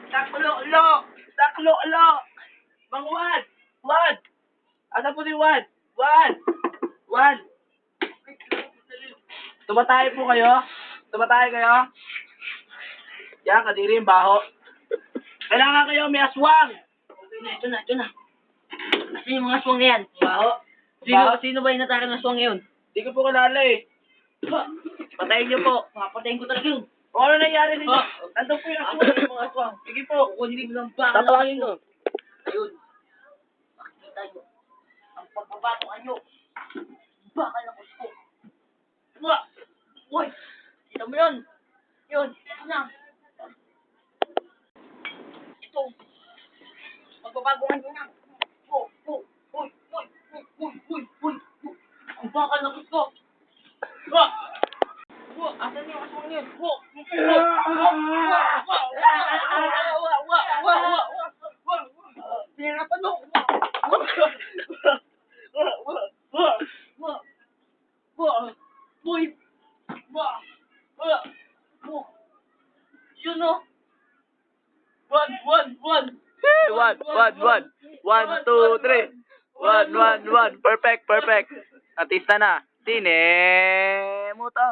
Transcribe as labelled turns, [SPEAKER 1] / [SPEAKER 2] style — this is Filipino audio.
[SPEAKER 1] Saklo-lo! Saklo-lo! Mang Juan! Juan! Asa po si Juan? Juan! Juan! Tumatay po kayo? Tumatay kayo? Yan, kadiri yung baho. Kailangan kayo may aswang!
[SPEAKER 2] Okay na, ito na, ito na. Kasi yung mga aswang na yan.
[SPEAKER 1] Baho?
[SPEAKER 2] Sino ba yung natara ng aswang ngayon?
[SPEAKER 1] Hindi ko po kilala eh. Patayin niyo po.
[SPEAKER 2] Papatayin ko talaga yun.
[SPEAKER 1] O ano nangyari sa inyo? Nandun po yung aswang, yung mga aswang. Sige po.
[SPEAKER 2] Kukunin ko ng baka.
[SPEAKER 1] Tatawagin ko.
[SPEAKER 2] Ayun. Makikita nyo. Ang pagbabato anyo. Baka na gusto. Wah! Uy! Kita mo yun? Yun. Ito na. Ito. Pagbabagoan nyo na. Oh, oh, uy, uy, uy, uy, uy, uy. Ang baka na gusto. Wah! Wah! Asan yung aswang yun? Wah! Pinirapan mo! Yun o! One!
[SPEAKER 1] 1, 2, 3. 1, 1, 1. Perfect, perfect. Artista na. Sine mo to.